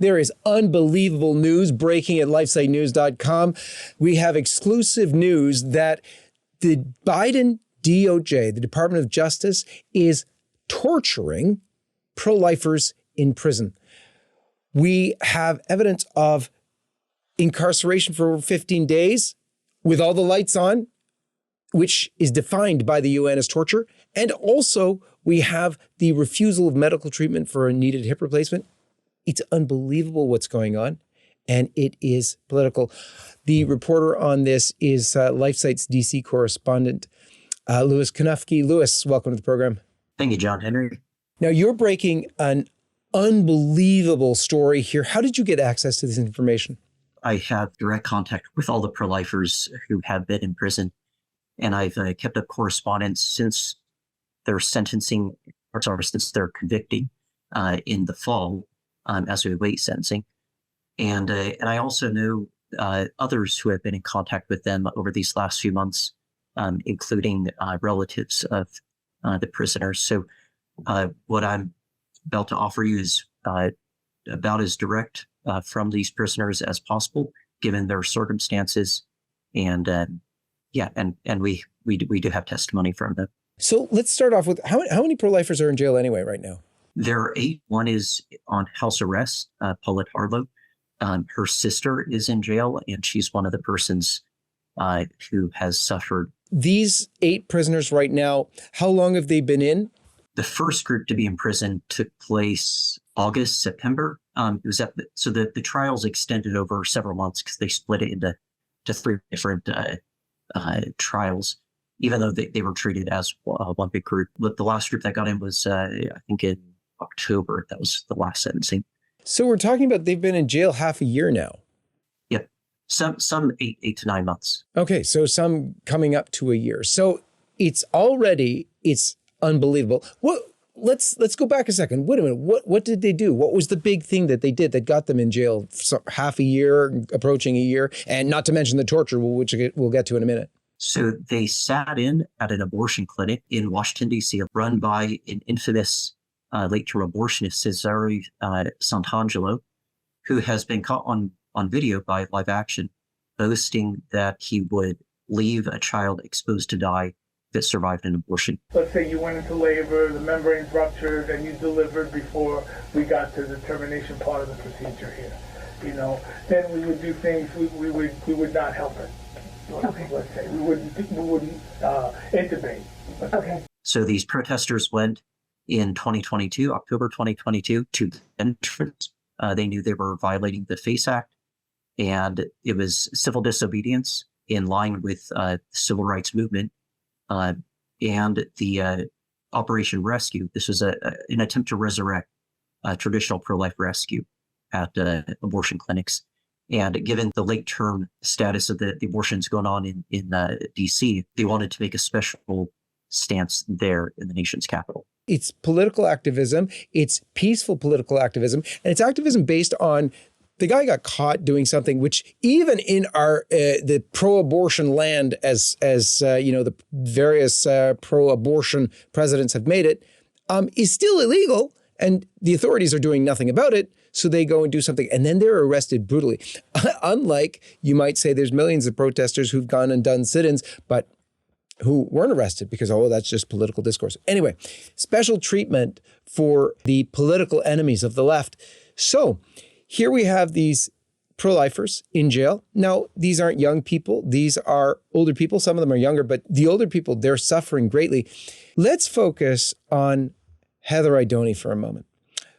There is unbelievable news breaking at lifesitenews.com. We have exclusive news that the Biden DOJ, the Department of Justice, is torturing pro-lifers in prison. We have evidence of incarceration for over 15 days with all the lights on, which is defined by the UN as torture. And also we have the refusal of medical treatment for a needed hip replacement. It's unbelievable what's going on, and it is political. The reporter on this is LifeSite's DC correspondent, Louis Konofsky. Louis, welcome to the program. Thank you, John Henry. Now, you're breaking an unbelievable story here. How did you get access to this information? I have direct contact with all the pro-lifers who have been in prison, and I've kept up correspondence since their sentencing, or sorry, since their convicting in the fall as we await sentencing. And I also know others who have been in contact with them over these last few months, including relatives of the prisoners. So what I'm about to offer you is about as direct from these prisoners as possible, given their circumstances. And we do have testimony from them. So let's start off with how many pro-lifers are in jail anyway right now? There are 8. One is on house arrest, Paulette Harlow. Her sister is in jail, and she's one of the persons who has suffered. These 8 prisoners right now, how long have they been in? The first group to be in prison took place August, September. So the trials extended over several months because they split it into 3 different trials, even though they were treated as one big group. But the last group that got in was, I think, in October. That was the last sentencing. So we're talking about they've been in jail half a year now. Yep. Some 8 to 9 months. Okay, so some coming up to a year. So it's unbelievable. Let's go back a second. Wait a minute. What did they do? What was the big thing that they did that got them in jail for half a year, approaching a year, and not to mention the torture, which we'll get to in a minute? So they sat in at an abortion clinic in Washington, D.C., run by an infamous late-term abortionist, Cesare Santangelo, who has been caught on video by Live Action, boasting that he would leave a child exposed to die that survived an abortion. Let's say you went into labor, the membrane's ruptured, and you delivered before we got to the termination part of the procedure here. Then we would do things, we would not help it. Okay. Let's say we wouldn't intubate. Okay. So these protesters went in October 2022, to the entrance. They knew they were violating the FACE Act, and it was civil disobedience in line with the civil rights movement. And the Operation Rescue. This was an attempt to resurrect traditional pro-life rescue at abortion clinics. And given the late-term status of the abortions going on in D.C., they wanted to make a special stance there in the nation's capital. It's political activism. It's peaceful political activism. And it's activism based on the guy got caught doing something which even in our the pro-abortion land, as the various pro-abortion presidents have made it, is still illegal, and the authorities are doing nothing about it. So they go and do something, and then they're arrested brutally. Unlike, you might say, there's millions of protesters who've gone and done sit-ins, but who weren't arrested because, that's just political discourse. Anyway, special treatment for the political enemies of the left. So here we have these pro-lifers in jail. Now, these aren't young people. These are older people. Some of them are younger, but the older people, they're suffering greatly. Let's focus on Heather Idoni for a moment.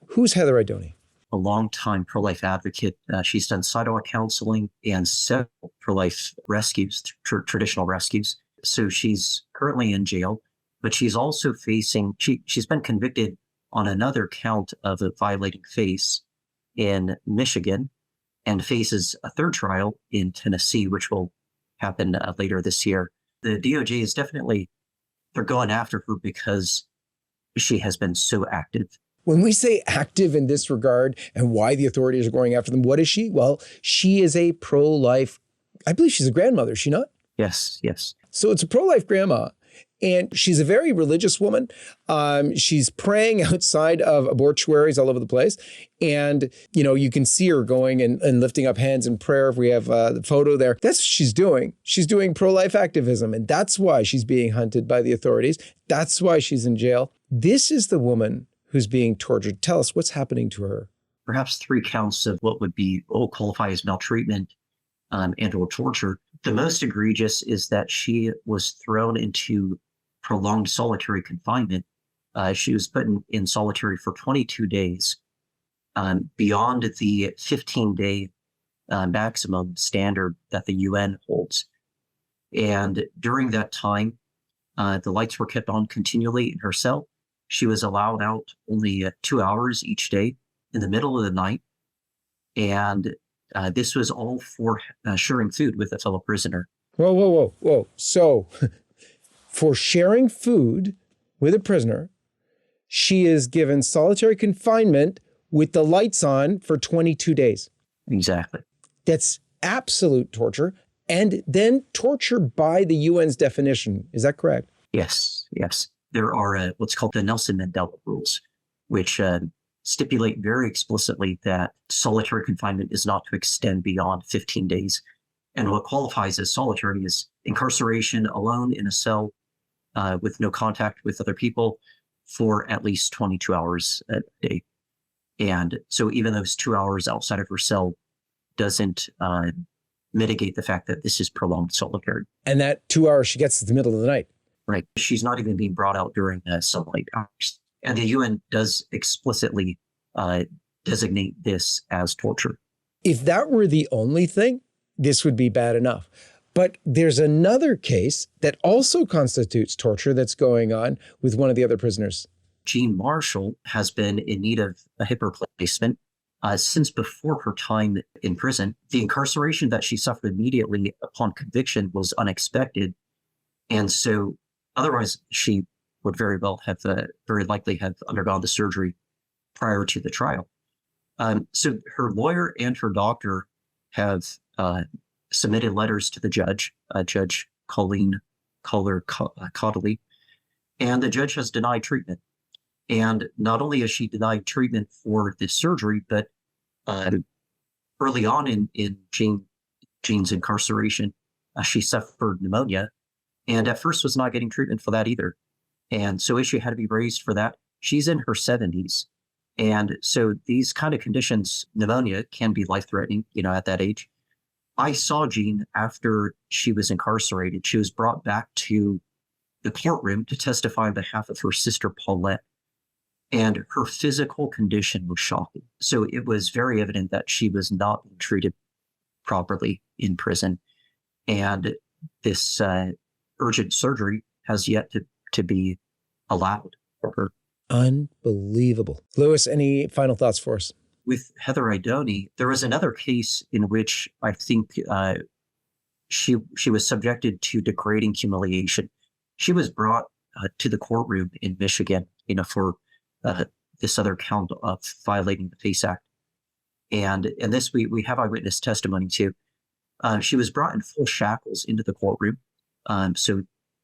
Who's Heather Idoni? A longtime pro-life advocate. She's done sidewalk counseling and several pro-life rescues, traditional rescues. So she's currently in jail, but she's also facing, she's been convicted on another count of violating FACE in Michigan, and faces a third trial in Tennessee, which will happen later this year. The DOJ is definitely, they're going after her because she has been so active. When we say active in this regard and why the authorities are going after them, what is she? Well, she is a pro-life, I believe she's a grandmother, is she not? Yes, yes. So it's a pro-life grandma, And she's a very religious woman. She's praying outside of abortuaries all over the place. And, you can see her going and lifting up hands in prayer. If we have the photo there, that's what she's doing. She's doing pro-life activism. And that's why she's being hunted by the authorities. That's why she's in jail. This is the woman who's being tortured. Tell us what's happening to her. Perhaps 3 counts of what would be qualify as maltreatment and or torture. The most egregious is that she was thrown into prolonged solitary confinement. She was put in solitary for 22 days, beyond the 15-day maximum standard that the UN holds. And during that time, the lights were kept on continually in her cell. She was allowed out only 2 hours each day in the middle of the night. And this was all for sharing food with a fellow prisoner. Whoa. So for sharing food with a prisoner, she is given solitary confinement with the lights on for 22 days. Exactly. That's absolute torture. And then torture by the UN's definition. Is that correct? Yes. There are what's called the Nelson Mandela rules, which stipulate very explicitly that solitary confinement is not to extend beyond 15 days. And what qualifies as solitary is incarceration alone in a cell with no contact with other people for at least 22 hours a day. And so even those 2 hours outside of her cell doesn't mitigate the fact that this is prolonged solitary. And that 2 hours she gets is the middle of the night. Right. She's not even being brought out during sunlight hours. And the UN does explicitly designate this as torture. If that were the only thing, this would be bad enough. But there's another case that also constitutes torture that's going on with one of the other prisoners. Jean Marshall has been in need of a hip replacement since before her time in prison. The incarceration that she suffered immediately upon conviction was unexpected. And so otherwise, she would very likely have undergone the surgery prior to the trial. So her lawyer and her doctor have submitted letters to the judge, Judge Colleen Cotterly, and the judge has denied treatment. And not only has she denied treatment for this surgery, but early on in Jean's incarceration, she suffered pneumonia, and at first was not getting treatment for that either. And so issue had to be raised for that. She's in her 70s. And so these kind of conditions, pneumonia, can be life-threatening, at that age. I saw Jean after she was incarcerated. She was brought back to the courtroom to testify on behalf of her sister Paulette. And her physical condition was shocking. So it was very evident that she was not being treated properly in prison. And this urgent surgery has yet to be allowed for her. Unbelievable. Lewis, any final thoughts for us? With Heather Idoni, there was another case in which I think she was subjected to degrading humiliation. She was brought to the courtroom in Michigan, for this other count of violating the FACE Act. And this we have eyewitness testimony too. She was brought in full shackles into the courtroom. So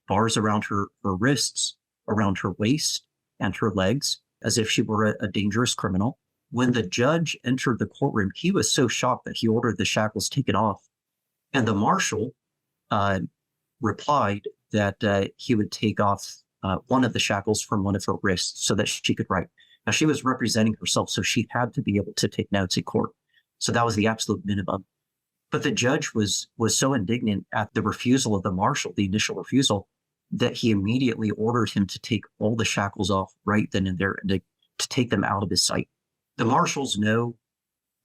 bars around her wrists, around her waist and her legs, as if she were a dangerous criminal. When the judge entered the courtroom, he was so shocked that he ordered the shackles taken off. And the marshal replied that he would take off one of the shackles from one of her wrists so that she could write. Now, she was representing herself, so she had to be able to take notes in court. So that was the absolute minimum. But the judge was so indignant at the refusal of the marshal, the initial refusal, that he immediately ordered him to take all the shackles off right then and there, and to take them out of his sight. The marshals know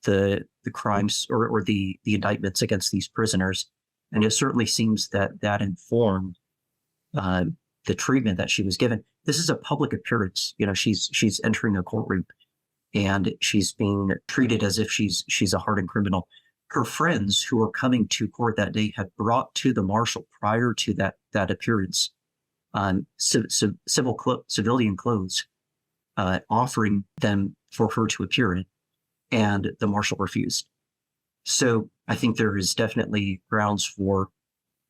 the crimes or the indictments against these prisoners, and it certainly seems that informed the treatment that she was given. This is a public appearance. She's entering a courtroom, and she's being treated as if she's a hardened criminal. Her friends who were coming to court that day had brought to the marshal prior to that appearance civilian clothes, offering them for her to appear in, and the marshal refused. So I think there is definitely grounds for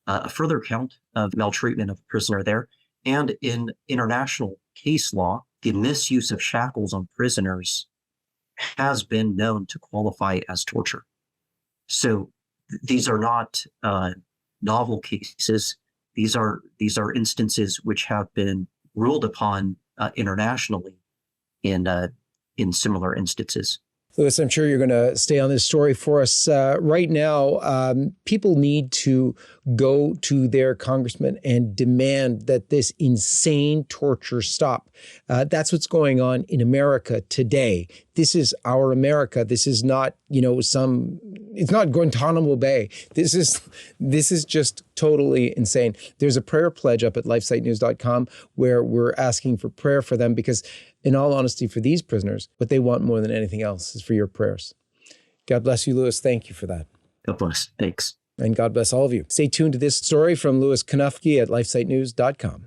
a further count of maltreatment of a prisoner there. And in international case law, the misuse of shackles on prisoners has been known to qualify as torture. So these are not novel cases. These are instances which have been ruled upon internationally in similar instances. Louis, I'm sure you're going to stay on this story for us. Right now, people need to go to their congressman and demand that this insane torture stop. That's what's going on in America today. This is our America. This is not, it's not Guantanamo Bay. This is just totally insane. There's a prayer pledge up at lifesitenews.com where we're asking for prayer for them because, in all honesty, for these prisoners, what they want more than anything else is for your prayers. God bless you, Louis. Thank you for that. God bless. Thanks. And God bless all of you. Stay tuned to this story from Louis Konufsky at lifesitenews.com.